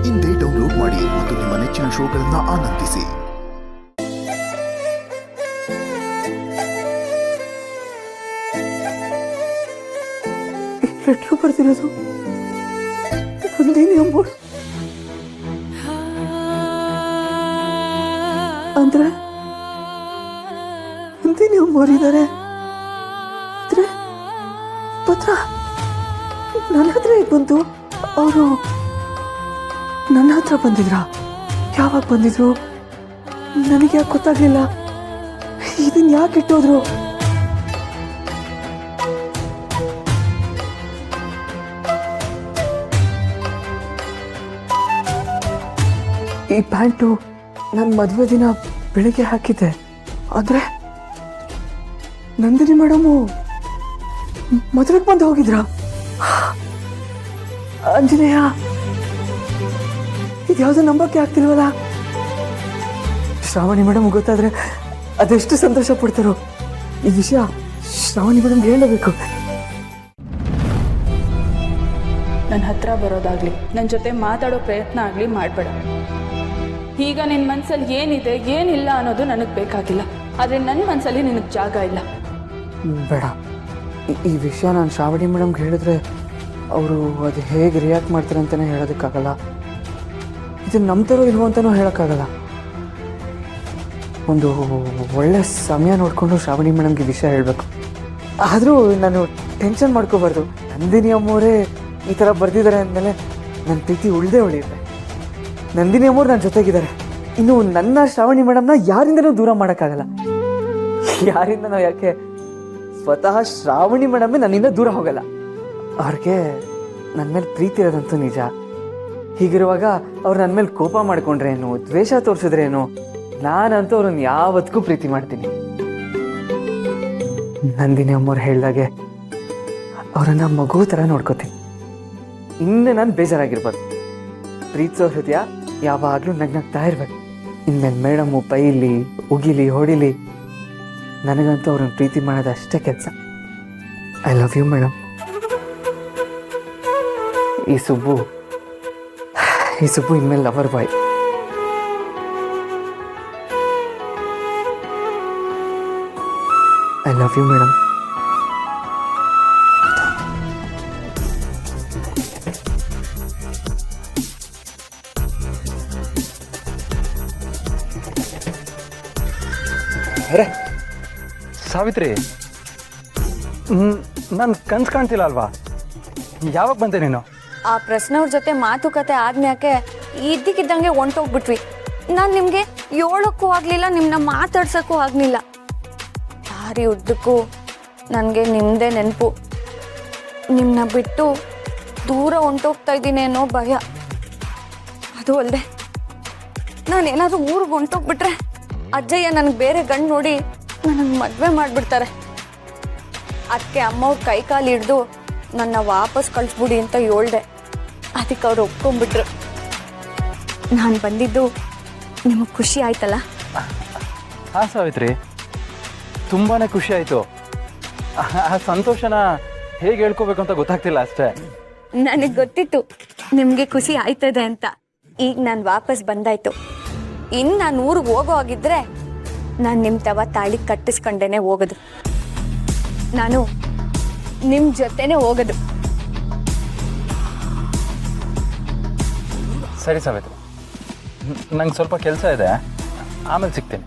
ಇಂದೇ ಡೌನ್ಲೋಡ್ ಮಾಡಿ ಮತ್ತು ನಿಮ್ಮ ನೆಚ್ಚಿನ ಶೋಗಳನ್ನು ಆನಂದಿಸಿ. ಲೆಟ್ರ್ ಬರ್ತಿರೋದು ನಂದಿನಿ ಅಮ್ಮ ಅಂದ್ರೆ ನಂದಿನಿ ಅಮ್ಮೋರಿದ್ದಾರೆ. ಪತ್ರ ನನ್ನ ಹತ್ರ ಬಂತು. ಅವರು ನನ್ನ ಹತ್ರ ಬಂದಿದ್ರಾ? ಯಾವಾಗ ಬಂದಿದ್ರು? ನನಗೆ ಯಾಕೆ ಗೊತ್ತಾಗ್ಲಿಲ್ಲ? ಇದನ್ನ ಯಾಕೆ ಇಟ್ಟೋದ್ರು? ಈ ಪ್ಯಾಂಟು ನನ್ನ ಮದುವೆ ದಿನ ಬೆಳಿಗ್ಗೆ ಹಾಕಿದ್ದೆ. ಆದರೆ ನಂದಿನಿ ಮೇಡಮು ಮದುವೆಗೆ ಬಂದು ಹೋಗಿದ್ರಾ? ಅಂಜನೇಯ, ಇದ್ಯಾವುದೋ ನಂಬಕ್ಕೆ ಆಗ್ತಿಲ್ವಲ್ಲ. ಶ್ರಾವಣಿ ಮೇಡಮ್ ಗೊತ್ತಾದ್ರೆ ಅದೆಷ್ಟು ಸಂತೋಷ ಪಡ್ತಾರೋ. ಈ ವಿಷಯ ಶ್ರಾವಣಿ ಮೇಡಮ್ಗೆ ಹೇಳಬೇಕು. ನನ್ನ ಹತ್ರ ಬರೋದಾಗ್ಲಿ, ನನ್ನ ಜೊತೆ ಮಾತಾಡೋ ಪ್ರಯತ್ನ ಆಗಲಿ ಮಾಡಬೇಡ. ಈಗ ನಿನ್ನ ಮನಸ್ಸಲ್ಲಿ ಏನಿದೆ ಏನಿಲ್ಲ ಅನ್ನೋದು ನನಗೆ ಬೇಕಾಗಿಲ್ಲ. ಆದರೆ ನನ್ನ ಮನಸ್ಸಲ್ಲಿ ನಿನಗೆ ಜಾಗ ಇಲ್ಲ. ಬೇಡ, ಈ ವಿಷಯ ನಾನು ಶ್ರಾವಣಿ ಮೇಡಮ್ಗೆ ಹೇಳಿದ್ರೆ ಅವರು ಅದು ಹೇಗೆ ರಿಯಾಕ್ಟ್ ಮಾಡ್ತಾರೆ ಅಂತಲೇ ಹೇಳೋದಕ್ಕಾಗಲ್ಲ. ಇದು ನಂಬ್ತಾರೋ ಇಲ್ವೋ ಅಂತಲೂ ಹೇಳೋಕ್ಕಾಗಲ್ಲ. ಒಂದು ಒಳ್ಳೆ ಸಮಯ ನೋಡಿಕೊಂಡು ಶ್ರಾವಣಿ ಮೇಡಮ್ಗೆ ವಿಷಯ ಹೇಳಬೇಕು. ಆದರೂ ನಾನು ಟೆನ್ಷನ್ ಮಾಡ್ಕೋಬಾರ್ದು. ನಂದಿನಿ ಅಮ್ಮವರೇ ಈ ಥರ ಬರ್ತಿದ್ದಾರೆ ಅಂದಮೇಲೆ ನನ್ನ ಪ್ರೀತಿ ಉಳಿಯುತ್ತೆ. ನಂದಿನಿ ಅಮ್ಮವ್ರು ನನ್ನ ಜೊತೆಗಿದ್ದಾರೆ. ಇನ್ನು ನನ್ನ ಶ್ರಾವಣಿ ಮೇಡಮ್ನ ಯಾರಿಂದನೂ ದೂರ ಮಾಡೋಕ್ಕಾಗಲ್ಲ. ಯಾರಿಂದನೂ ಯಾಕೆ, ಸ್ವತಃ ಶ್ರಾವಣಿ ಮೇಡಮ್ಮೇ ನನ್ನಿಂದ ದೂರ ಹೋಗಲ್ಲ. ಅವ್ರಿಗೆ ನನ್ನ ಮೇಲೆ ಪ್ರೀತಿ ಇರೋದಂತೂ ನಿಜ. ಹೀಗಿರುವಾಗ ಅವ್ರು ನನ್ನ ಮೇಲೆ ಕೋಪ ಮಾಡ್ಕೊಂಡ್ರೇನು, ದ್ವೇಷ ತೋರಿಸಿದ್ರೇನು, ನಾನಂತೂ ಅವ್ರನ್ನ ಯಾವತ್ತಿಗೂ ಪ್ರೀತಿ ಮಾಡ್ತೀನಿ. ನಂದಿನಿ ಅಮ್ಮವ್ರು ಹೇಳ್ದಾಗೆ ಅವರನ್ನ ಮಗು ಥರ ನೋಡ್ಕೋತೀನಿ. ಇನ್ನು ನಾನು ಬೇಜಾರಾಗಿರ್ಬಾರ್ದು. ಪ್ರೀತಿಸೋ ಹೃದಯ ಯಾವಾಗಲೂ ನಗ್ನಗ್ತಾ ಇರ್ಬೇಕು. ಇನ್ಮೇಲೆ ಮೇಡಮ್ಮು ಬೈಲಿ, ಉಗಿಲಿ, ಹೊಡಿಲಿ, ನನಗಂತೂ ಅವ್ರನ್ನ ಪ್ರೀತಿ ಮಾಡೋದು ಅಷ್ಟೇ ಕೆಲಸ. I love you madam. ಈ ಸುಬ್ಬು ಇನ್ಮೇಲೆ lover boy. I love you madam. ಅರೆ ಸಾವಿತ್ರಿ, ನನ್ನ ಕನ್ಸು ಕಾಣ್ತಿಲ್ಲ ಅಲ್ವಾ? ಯಾವಾಗ ಬಂದೆ ನೀನು? ಆ ಪ್ರಶ್ನವ್ರ ಜೊತೆ ಮಾತುಕತೆ ಆದ್ಮ್ಯಾಕೆ ಇದ್ದಕ್ಕಿದ್ದಂಗೆ ಹೊಂಟೋಗ್ಬಿಟ್ವಿ. ನಾನು ನಿಮಗೆ ಹೇಳೋಕ್ಕೂ ಆಗಲಿಲ್ಲ, ನಿಮ್ಮನ್ನ ಮಾತಾಡ್ಸೋಕ್ಕೂ ಆಗಲಿಲ್ಲ. ದಾರಿ ಉದ್ದಕ್ಕೂ ನನಗೆ ನಿಮ್ಮದೇ ನೆನಪು. ನಿಮ್ಮನ್ನ ಬಿಟ್ಟು ದೂರ ಹೊಂಟೋಗ್ತಾ ಇದ್ದೀನಿ ಅನ್ನೋ ಭಯ. ಅದು ಅಲ್ಲದೆ ನಾನೇನಾದರೂ ಊರಿಗೆ ಹೊಂಟೋಗ್ಬಿಟ್ರೆ ಅಜ್ಜಯ್ಯ ನನಗೆ ಬೇರೆ ಗಂಡು ನೋಡಿ ನನಗೆ ಮದುವೆ ಮಾಡಿಬಿಡ್ತಾರೆ. ಅದಕ್ಕೆ ಅಮ್ಮವ್ರ ಕೈ ಕಾಲು ಹಿಡ್ದು ನನ್ನ ವಾಪಸ್ ಕಳಿಸ್ಬಿಡಿ ಅಂತ ಹೇಳ್ದೆ. ಅದಕ್ಕೆ ಅವ್ರು ಒಪ್ಕೊಂಡ್ಬಿಟ್ರು. ನಾನು ಬಂದಿದ್ದು ನಿಮಗೆ ಖುಷಿ ಆಯ್ತಲ್ಲ? ಹಾಂ ಸಾವಿತ್ರಿ, ತುಂಬಾ ಖುಷಿ ಆಯಿತು. ಆ ಸಂತೋಷನ ಹೇಗೆ ಹೇಳ್ಕೋಬೇಕು ಅಂತ ಗೊತ್ತಾಗ್ತಿಲ್ಲ ಅಷ್ಟೇ. ನನಗೆ ಗೊತ್ತಿತ್ತು ನಿಮಗೆ ಖುಷಿ ಆಯ್ತದೆ ಅಂತ. ಈಗ ನಾನು ವಾಪಸ್ ಬಂದಾಯ್ತು. ಇನ್ನು ನಾನು ಊರಿಗೆ ಹೋಗೋ ಆಗಿದ್ರೆ ನಾನು ನಿಮ್ಮ ತವ ತಾಳಿ ಕಟ್ಟಿಸ್ಕೊಂಡೇನೆ ಹೋಗೋದು. ನಾನು ನಿಮ್ಮ ಜೊತೆನೇ ಹೋಗೋದು. ಸರಿ ಸಾವಿತ್ರಿ, ನಂಗೆ ಸ್ವಲ್ಪ ಕೆಲಸ ಇದೆ, ಆಮೇಲೆ ಸಿಗ್ತೀನಿ.